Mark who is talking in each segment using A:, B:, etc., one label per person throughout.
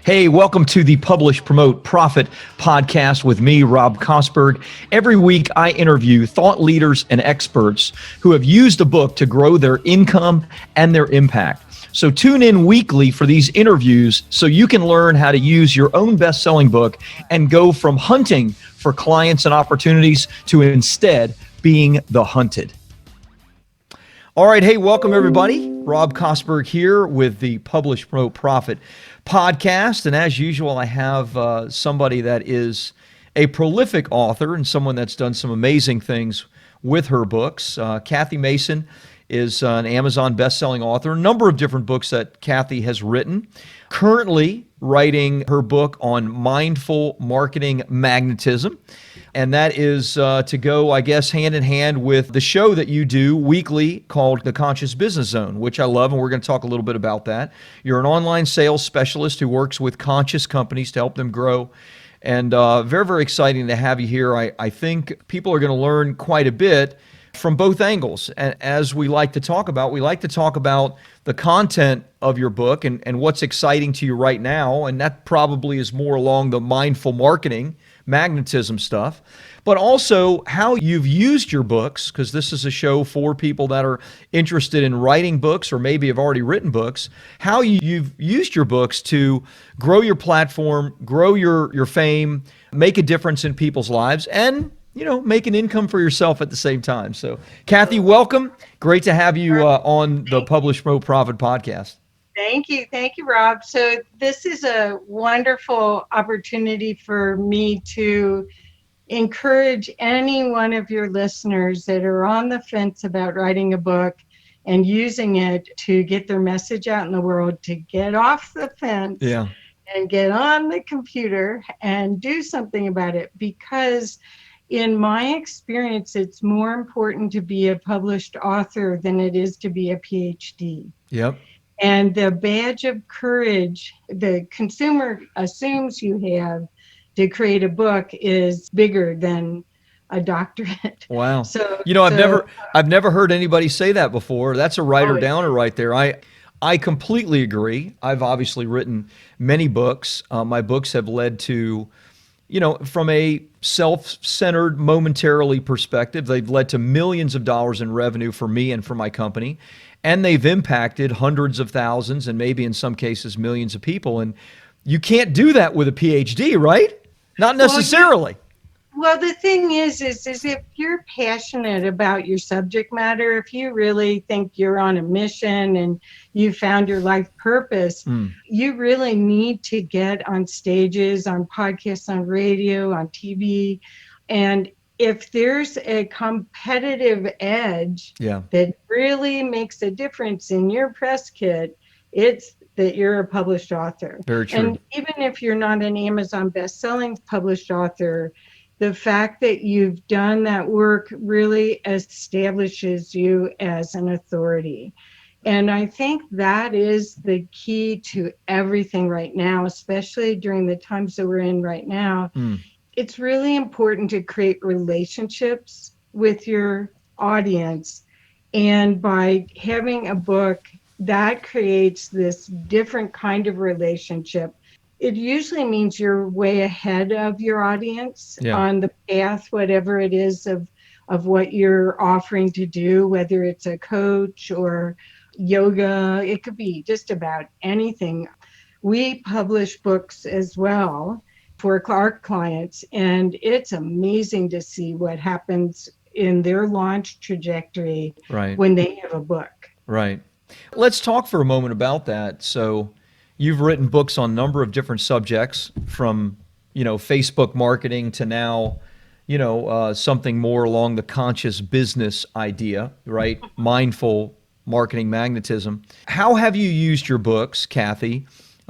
A: Hey, welcome to the Publish, Promote, Profit podcast with me, Rob Kosberg. Every week, I interview thought leaders and experts who have used a book to grow their income and their impact. So tune in weekly for these interviews so you can learn how to use your own best-selling book and go from hunting for clients and opportunities to instead being the hunted. All right. Hey, welcome everybody. Rob Kosberg here with the Publish, Promote, Profit podcast. And as usual, I have somebody that is a prolific author and someone that's done some amazing things with her books. Kathy Mason is an Amazon best-selling author, a number of different books that Kathy has written. Currently writing her book on mindful marketing magnetism. And that is to go, I guess, hand in hand with the show that you do weekly called The Conscious Business Zone, which I love, and we're going to talk a little bit about that. You're an online sales specialist who works with conscious companies to help them grow. And very, very exciting to have you here. I think people are going to learn quite a bit from both angles. And as we like to talk about the content of your book and what's exciting to you right now. And that probably is more along the mindful marketing, magnetism stuff, but also how you've used your books, because this is a show for people that are interested in writing books or maybe have already written books, how you've used your books to grow your platform, grow your fame, make a difference in people's lives, and make an income for yourself at the same time. So, Kathy, welcome. Great to have you on the Publish, Promote, Profit podcast.
B: Thank you, Rob. So this is a wonderful opportunity for me to encourage any one of your listeners that are on the fence about writing a book and using it to get their message out in the world, to get off the fence and get on the computer and do something about it. Because in my experience, it's more important to be a published author than it is to be a PhD.
A: Yep.
B: And the badge of courage the consumer assumes you have to create a book is bigger than a doctorate.
A: Wow. I've never heard anybody say that before. That's a writer downer right there. I completely agree. I've obviously written many books. My books have led to, from a self-centered, momentarily perspective, they've led to millions of dollars in revenue for me and for my company. And they've impacted hundreds of thousands and maybe in some cases millions of people. And you can't do that with a PhD, right? Not necessarily.
B: Well, the thing is if you're passionate about your subject matter, if you really think you're on a mission and you found your life purpose, you really need to get on stages, on podcasts, on radio, on TV. And if there's a competitive edge that really makes a difference in your press kit, it's that you're a published author.
A: Very true.
B: And even if you're not an Amazon best-selling published author, the fact that you've done that work really establishes you as an authority. And I think that is the key to everything right now, especially during the times that we're in right now. It's really important to create relationships with your audience. And by having a book, that creates this different kind of relationship. It usually means you're way ahead of your audience on the path, whatever it is of what you're offering to do, whether it's a coach or yoga. It could be just about anything. We publish books as well for our clients, and it's amazing to see what happens in their launch trajectory when they have a book.
A: Right. Let's talk for a moment about that. So you've written books on a number of different subjects, from Facebook marketing to now something more along the conscious business idea, right? Mindful marketing magnetism. How have you used your books, Kathy?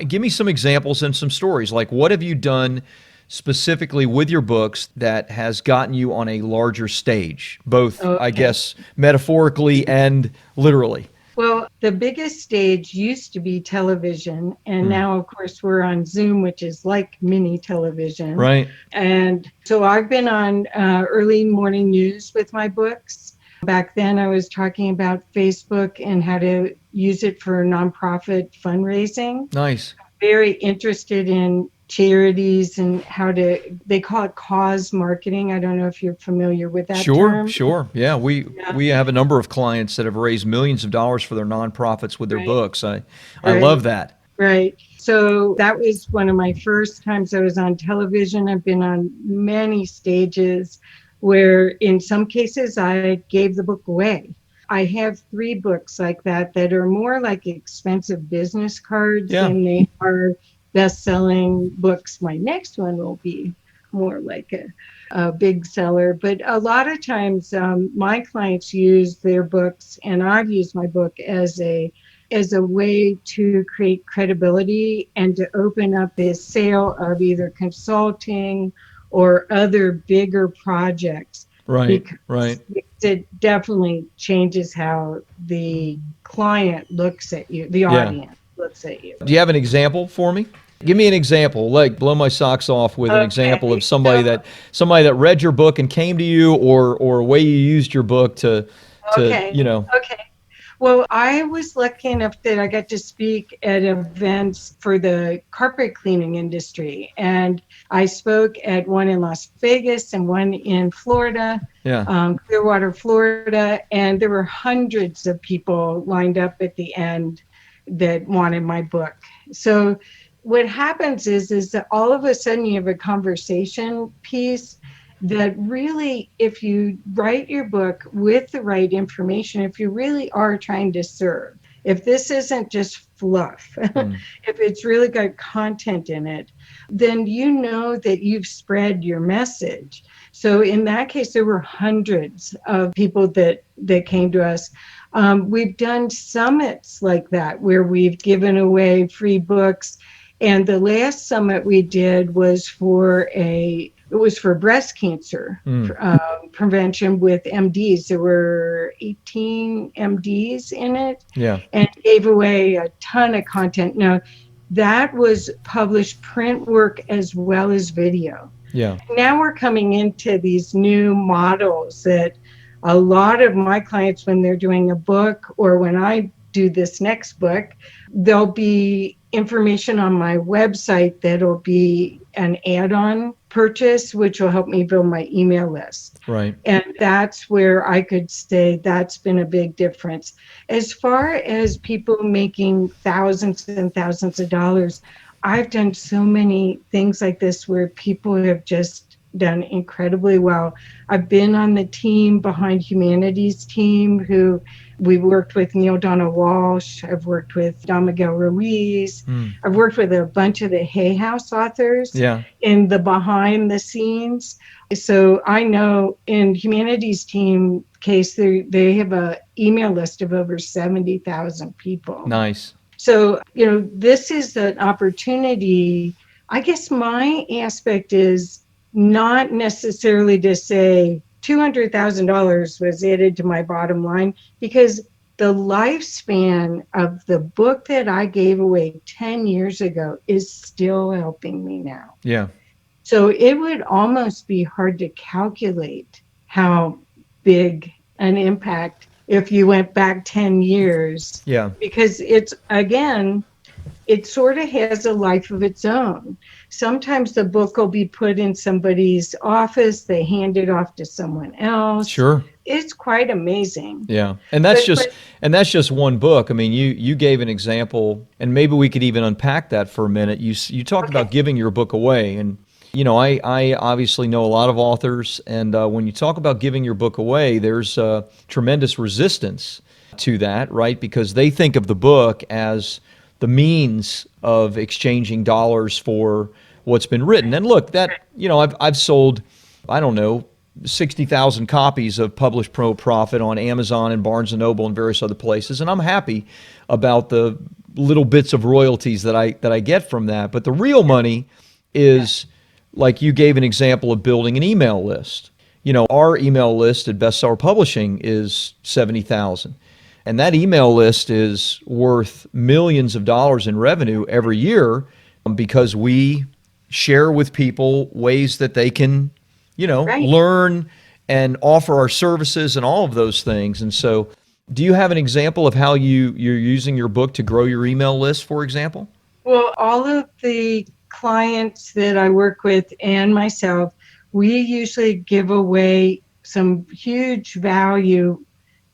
A: Give me some examples and some stories. Like, what have you done specifically with your books that has gotten you on a larger stage, both, I guess, metaphorically and literally?
B: Well, the biggest stage used to be television. And now, of course, we're on Zoom, which is like mini television.
A: Right.
B: And so I've been on early morning news with my books. Back then, I was talking about Facebook and how to use it for nonprofit fundraising.
A: Nice.
B: very interested in charities and they call it cause marketing. I don't know if you're familiar with that
A: Sure,
B: term.
A: sure. Yeah,
B: Yeah,
A: we have a number of clients that have raised millions of dollars for their nonprofits with their
B: right,
A: books. I love
B: right,
A: that.
B: right. So that was one of my first times I was on television. I've been on many stages where in some cases I gave the book away. I have 3 books like that are more like expensive business cards
A: Yeah.
B: than they are best-selling books. My next one will be more like a big seller. But a lot of times my clients use their books, and I've used my book as a way to create credibility and to open up a sale of either consulting or other bigger projects
A: Right,
B: because
A: right.
B: it definitely changes how the client looks at you, the
A: Yeah.
B: audience looks at you.
A: Do you have an example for me? Give me an example. Like blow my socks off with an example of
B: Okay, so
A: somebody that read your book and came to you, or a way you used your book to
B: okay, okay. Well, I was lucky enough that I got to speak at events for the carpet cleaning industry. And I spoke at one in Las Vegas and one in Florida,
A: Yeah.
B: Clearwater, Florida. And there were hundreds of people lined up at the end that wanted my book. So what happens is that all of a sudden you have a conversation piece that really, if you write your book with the right information, if you really are trying to serve, if this isn't just fluff,
A: Mm.
B: if it's really got content in it, then you know that you've spread your message. So in that case, there were hundreds of people that came to us. We've done summits like that where we've given away free books. And the last summit we did was it was for breast cancer
A: Mm.
B: prevention with MDs. There were 18 MDs in it
A: Yeah.
B: and gave away a ton of content. Now, that was published print work as well as video.
A: Yeah.
B: Now we're coming into these new models that a lot of my clients, when they're doing a book or when I do this next book, there'll be information on my website that'll be an add-on purchase, which will help me build my email list.
A: Right.
B: And that's where I could say that's been a big difference. As far as people making thousands and thousands of dollars, I've done so many things like this where people have just done incredibly well. I've been on the team behind Humanity's team who we worked with Neil Donna Walsh. I've worked with Don Miguel Ruiz.
A: Mm.
B: I've worked with a bunch of the Hay House authors
A: Yeah.
B: in the behind the scenes. So I know in Humanity's team case, they have a email list of over 70,000 people.
A: Nice.
B: So, this is an opportunity. I guess my aspect is not necessarily to say $200,000 was added to my bottom line, because the lifespan of the book that I gave away 10 years ago is still helping me now.
A: Yeah.
B: So it would almost be hard to calculate how big an impact if you went back 10 years.
A: Yeah.
B: Because it sort of has a life of its own. Sometimes the book will be put in somebody's office, they hand it off to someone else.
A: Sure.
B: It's quite amazing.
A: Yeah. And that's
B: But
A: just one book. I mean, you gave an example, and maybe we could even unpack that for a minute. You talked about giving your book away, and I obviously know a lot of authors, and when you talk about giving your book away, there's tremendous resistance to that, right? Because they think of the book as the means of exchanging dollars for what's been written. And look, I've sold, I don't know, 60,000 copies of Publish Pro Profit on Amazon and Barnes and Noble and various other places, and I'm happy about the little bits of royalties that I get from that. But the real money is, like you gave an example of building an email list. Our email list at Bestseller Publishing is 70,000. And that email list is worth millions of dollars in revenue every year because we share with people ways that they can,
B: Right.
A: learn and offer our services and all of those things. And so, do you have an example of how you're using your book to grow your email list, for example?
B: Well, all of the clients that I work with and myself, we usually give away some huge value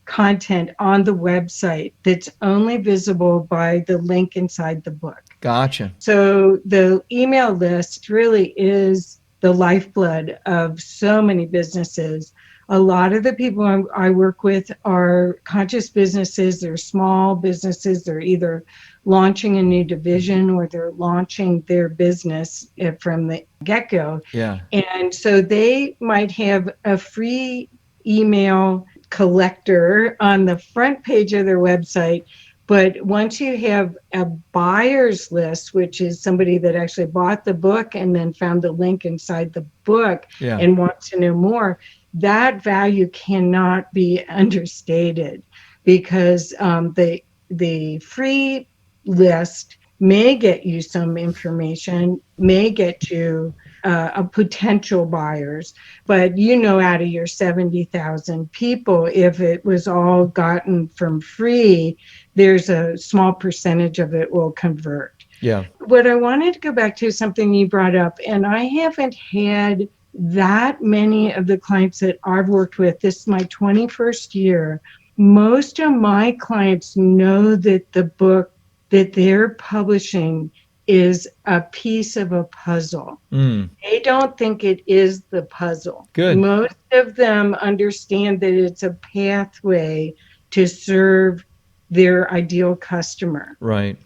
B: content on the website that's only visible by the link inside the book.
A: Gotcha.
B: So the email list really is the lifeblood of so many businesses. A lot of the people I work with are conscious businesses. They're small businesses. They're either launching a new division or they're launching their business from the get-go.
A: Yeah.
B: And so they might have a free email collector on the front page of their website. But once you have a buyer's list, which is somebody that actually bought the book and then found the link inside the book and wants to know more, that value cannot be understated, because the free list may get you some information, may get you a potential buyers, but out of your 70,000 people, if it was all gotten from free, there's a small percentage of it will convert.
A: Yeah.
B: What I wanted to go back to is something you brought up, and I haven't had that many of the clients that I've worked with. This is my 21st year. Most of my clients know that the book that they're publishing is a piece of a puzzle. They don't think it is the puzzle.
A: Good.
B: Most of them understand that it's a pathway to serve their ideal customer.
A: Right.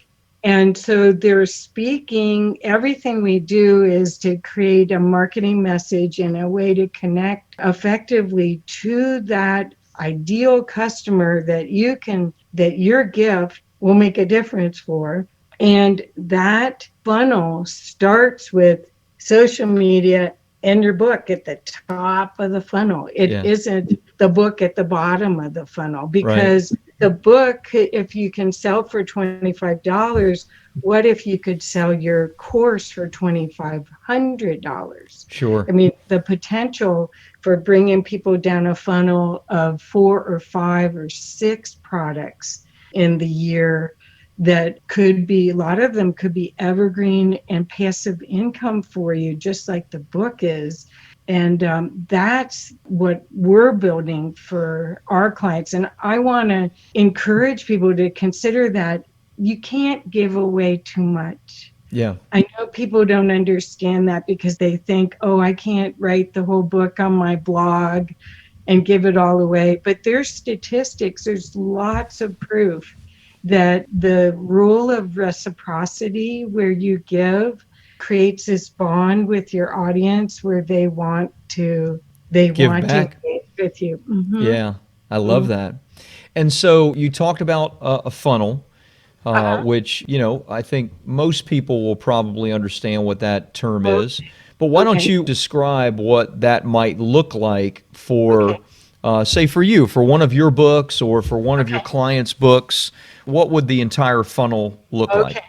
B: And so they're speaking, everything we do is to create a marketing message and a way to connect effectively to that ideal customer that your gift will make a difference for. And that funnel starts with social media and your book at the top of the funnel. It isn't the book at the bottom of the funnel, because the book, if you can sell for $25, what if you could sell your course for $2,500?
A: Sure.
B: I mean, the potential for bringing people down a funnel of 4 or 5 or 6 products in the year that could be, a lot of them could be evergreen and passive income for you, just like the book is. And that's what we're building for our clients. And I want to encourage people to consider that you can't give away too much.
A: Yeah.
B: I know people don't understand that because they think, oh, I can't write the whole book on my blog and give it all away. But there's statistics, there's lots of proof that the rule of reciprocity, where you give, creates this bond with your audience where they want to engage with you. Mm-hmm.
A: Yeah, I love that. And so you talked about a funnel, which, I think most people will probably understand what that term is. But why don't you describe what that might look like for, say, for you, for one of your books or for one of your clients' books? What would the entire funnel look like?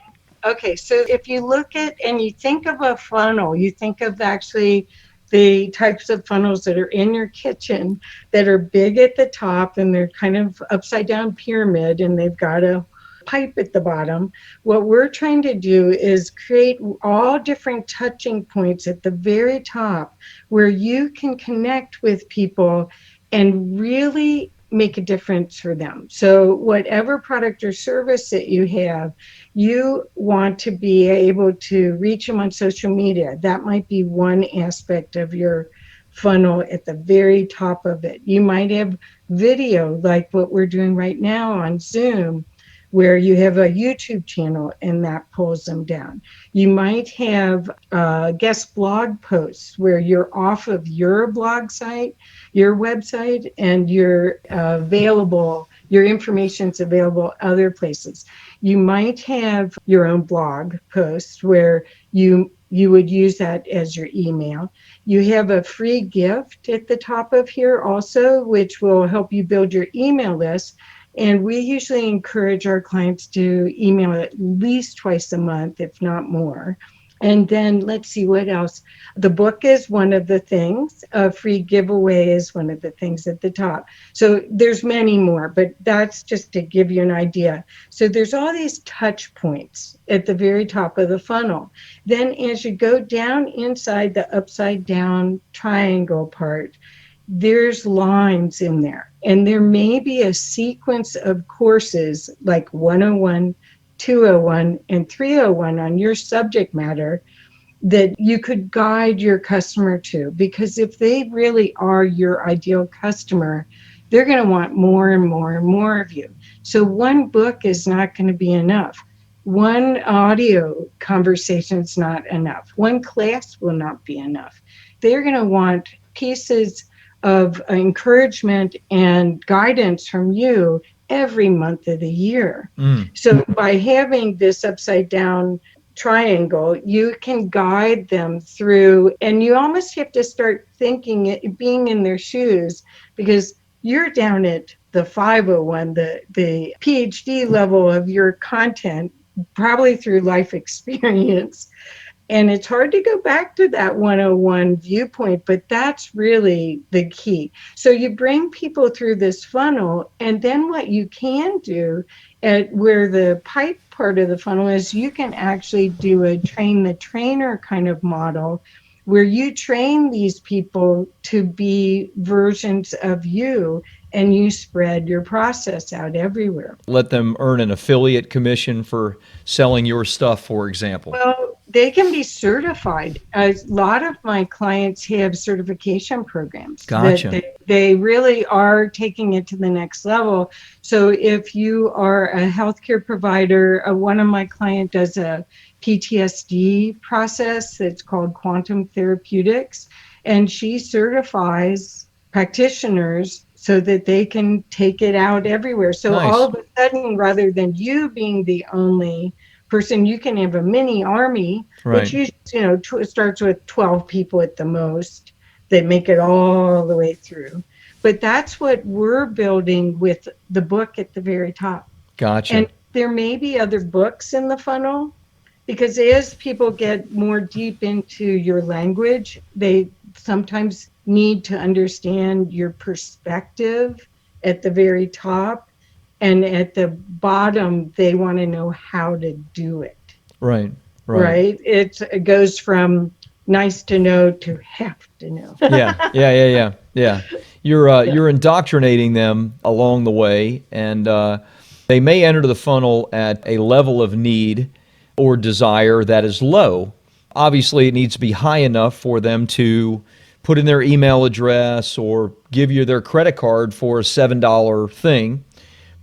B: Okay, so if you look at and you think of a funnel, you think of actually the types of funnels that are in your kitchen that are big at the top and they're kind of upside down pyramid and they've got a pipe at the bottom. What we're trying to do is create all different touching points at the very top where you can connect with people and really make a difference for them. So whatever product or service that you have, you want to be able to reach them on social media. That might be one aspect of your funnel at the very top of it. You might have video like what we're doing right now on Zoom, where you have a YouTube channel and that pulls them down. You might have guest blog posts where you're off of your blog site, your website, and you're available, your information's available other places. You might have your own blog post where you would use that as your email. You have a free gift at the top of here also, which will help you build your email list. And we usually encourage our clients to email at least twice a month, if not more. And then let's see what else. The book is one of the things. A free giveaway is one of the things at the top. So there's many more, but that's just to give you an idea. So there's all these touch points at the very top of the funnel. Then as you go down inside the upside down triangle part, there's lines in there. And there may be a sequence of courses like 101, 201, and 301 on your subject matter that you could guide your customer to. Because if they really are your ideal customer, they're going to want more and more and more of you. So one book is not going to be enough. One audio conversation is not enough. One class will not be enough. They're going to want pieces of encouragement and guidance from you every month of the year. So by having this upside down triangle, you can guide them through, and you almost have to start thinking it, being in their shoes, because you're down at the 501, the PhD level of your content, probably through life experience. And it's hard to go back to that 101 viewpoint, but that's really the key. So you bring people through this funnel, and then what you can do at where the pipe part of the funnel is, you can actually do a train the trainer kind of model where you train these people to be versions of you, and you spread your process out everywhere.
A: Let them earn an affiliate commission for selling your stuff, for example.
B: Well, they can be certified. A lot of my clients have certification programs.
A: Gotcha.
B: That they really are taking it to the next level. So if you are a healthcare provider, one of my clients does a PTSD process that's called quantum therapeutics, and she certifies practitioners so that they can take it out everywhere. So
A: Nice.
B: all of a sudden, rather than you being the only person, you can have a mini army,
A: Right.
B: which usually, starts with 12 people at the most that make it all the way through. But that's what we're building with the book at the very top.
A: Gotcha.
B: And there may be other books in the funnel, because as people get more deep into your language, they sometimes need to understand your perspective at the very top. And at the bottom, they want to know how to do it.
A: Right.
B: It goes from nice to know to have to know.
A: Yeah. You're indoctrinating them along the way, and they may enter the funnel at a level of need or desire that is low. Obviously, it needs to be high enough for them to put in their email address or give you their credit card for a $7 thing.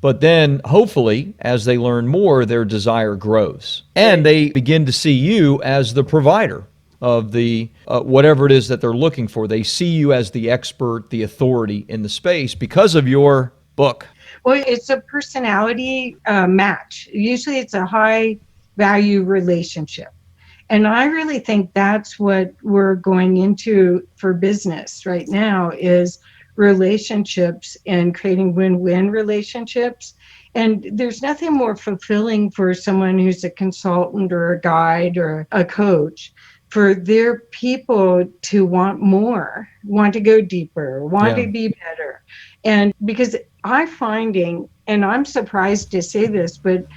A: But then, hopefully, as they learn more, their desire grows. And they begin to see you as the provider of the whatever it is that they're looking for. They see you as the expert, the authority in the space because of your book.
B: Well, it's a personality match. Usually it's a high value relationship. And I really think that's what we're going into for business right now, is relationships and creating win-win relationships. And there's nothing more fulfilling for someone who's a consultant or a guide or a coach, for their people to want more, want to go deeper, want to be better. And because I'm finding, and I'm surprised to say this, but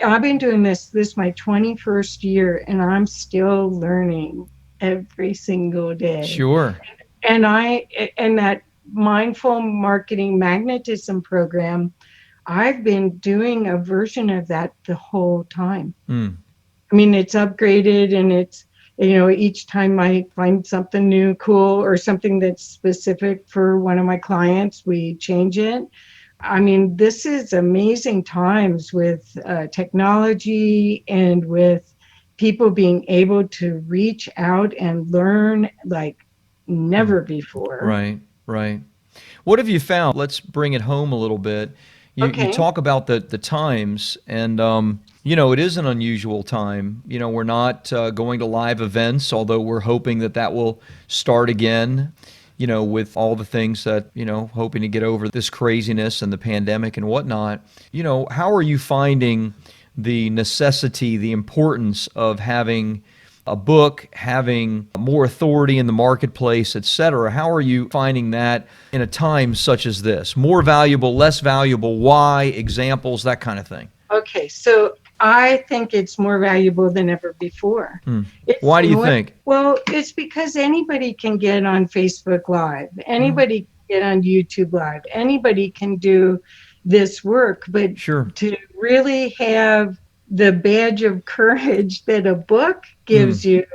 B: I've been doing this my 21st year, and I'm still learning every single day.
A: Sure.
B: And that mindful marketing magnetism program, I've been doing a version of that the whole time. I mean, it's upgraded, and it's, each time I find something new, cool, or something that's specific for one of my clients, we change it. I mean, this is amazing times with technology and with people being able to reach out and learn like never before.
A: Right. What have you found? Let's bring it home a little bit. You talk about the times, and it is an unusual time. We're not going to live events, although we're hoping that will start again. With all the things that, hoping to get over this craziness and the pandemic and whatnot. How are you finding the necessity, the importance of having a book having more authority in the marketplace, et cetera. How are you finding that in a time such as this? More valuable, less valuable, why, examples, that kind of thing.
B: Okay, so I think it's more valuable than ever before.
A: Why do you think?
B: Well, it's because anybody can get on Facebook Live. Anybody can get on YouTube Live. Anybody can do this work. But
A: Sure.
B: to really have the badge of courage that a book gives you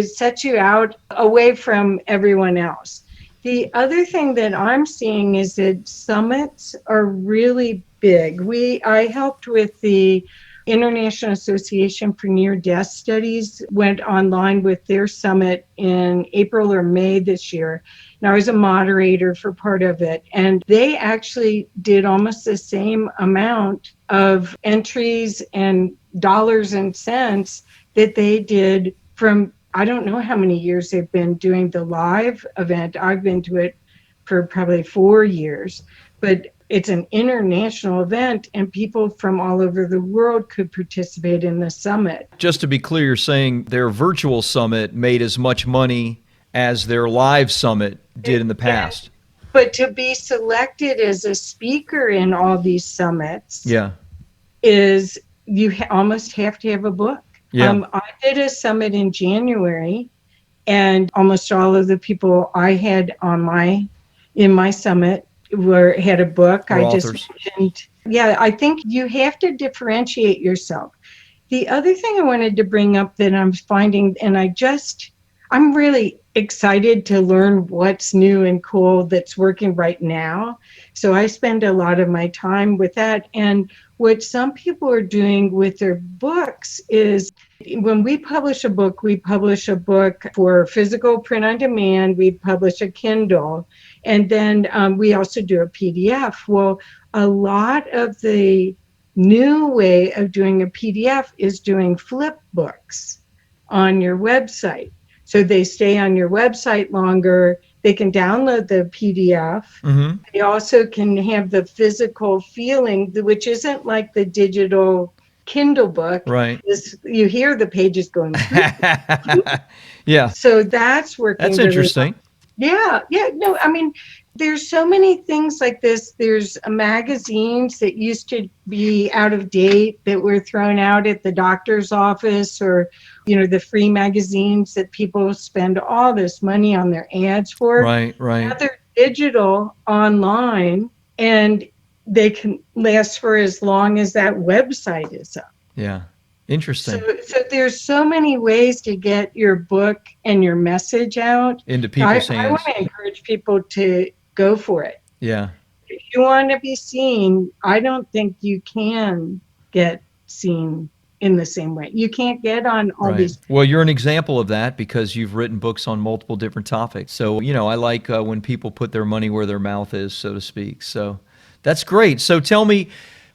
B: sets you out away from everyone else. The other thing that I'm seeing is that summits are really big. I helped with the International Association for Near-Death Studies, went online with their summit in April or May this year. And I was a moderator for part of it. And they actually did almost the same amount of entries and dollars and cents that they did from, I don't know how many years they've been doing the live event. I've been to it for probably 4 years, but it's an international event and people from all over the world could participate in the summit.
A: Just to be clear, you're saying their virtual summit made as much money as their live summit did in the past.
B: But to be selected as a speaker in all these summits is you almost have to have a book. I did a summit in January, and almost all of the people I had on in my summit had a book. I just mentioned, I think you have to differentiate yourself. The other thing I wanted to bring up that I'm finding, and I'm really excited to learn what's new and cool that's working right now. So I spend a lot of my time with that. And what some people are doing with their books is when we publish a book for physical print on demand, we publish a Kindle, and then we also do a PDF. Well, a lot of the new way of doing a PDF is doing flip books on your website. So they stay on your website longer. They can download the PDF. They also can have the physical feeling, which isn't like the digital Kindle book.
A: Right.
B: You hear the pages going.
A: Yeah.
B: So that's working.
A: That's interesting.
B: Yeah. No, I mean, there's so many things like this. There's magazines that used to be out of date that were thrown out at the doctor's office, or, the free magazines that people spend all this money on their ads for.
A: Right.
B: Now they're digital online, and they can last for as long as that website is up.
A: Yeah. Interesting.
B: So there's so many ways to get your book and your message out
A: into people's hands.
B: I want to encourage people to go for it.
A: Yeah.
B: If you want to be seen, I don't think you can get seen in the same way. You can't get on all these.
A: Well, you're an example of that because you've written books on multiple different topics. So, I like when people put their money where their mouth is, so to speak. So that's great. So tell me,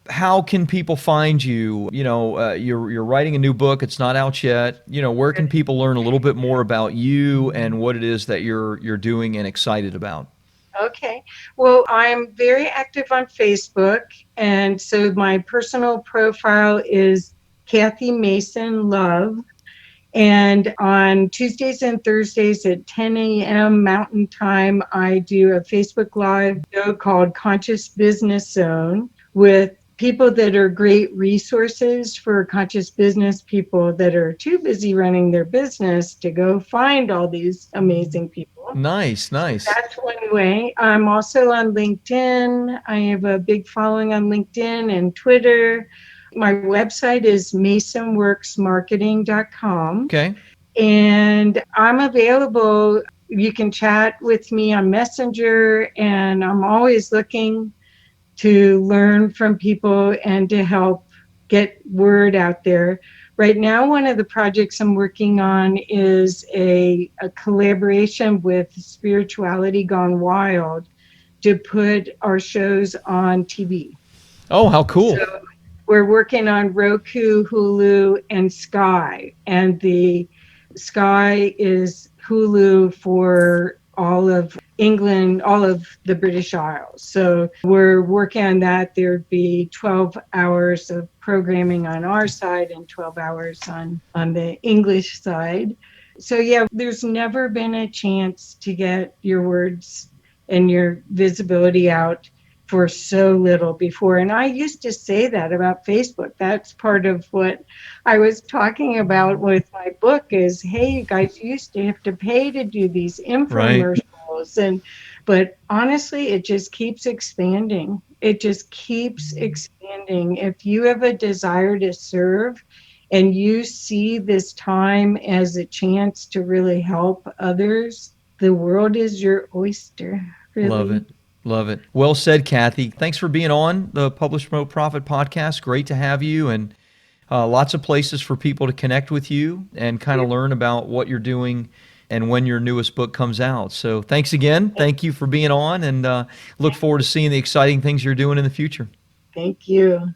A: how can people find you? You're writing a new book. It's not out yet. Where can people learn a little bit more about you and what it is that you're doing and excited about?
B: Okay. Well, I'm very active on Facebook. And so my personal profile is Kathy Mason Love. And on Tuesdays and Thursdays at 10 a.m. Mountain Time, I do a Facebook Live show called Conscious Business Zone with people that are great resources for conscious business people that are too busy running their business to go find all these amazing people.
A: Nice.
B: That's one way. I'm also on LinkedIn. I have a big following on LinkedIn and Twitter. My website is masonworksmarketing.com.
A: Okay.
B: And I'm available. You can chat with me on Messenger, and I'm always looking to learn from people and to help get word out there. Right now, one of the projects I'm working on is a collaboration with Spirituality Gone Wild to put our shows on TV.
A: Oh, how cool.
B: So we're working on Roku, Hulu, and Sky. And the Sky is Hulu for all of England, all of the British Isles. So we're working on that. There'd be 12 hours of programming on our side and 12 hours on the English side. So yeah, there's never been a chance to get your words and your visibility out for so little before. And I used to say that about Facebook. That's part of what I was talking about with my book is, hey, you guys used to have to pay to do these
A: Right.
B: infomercials. But honestly, it just keeps expanding. It just keeps expanding. If you have a desire to serve and you see this time as a chance to really help others, the world is your oyster,
A: Love
B: really.
A: it. Love it. Well said, Kathy. Thanks for being on the Publish Promote Profit podcast. Great to have you, and lots of places for people to connect with you and kind of learn about what you're doing and when your newest book comes out. So thanks again. Thank you for being on, and look forward to seeing the exciting things you're doing in the future.
B: Thank you.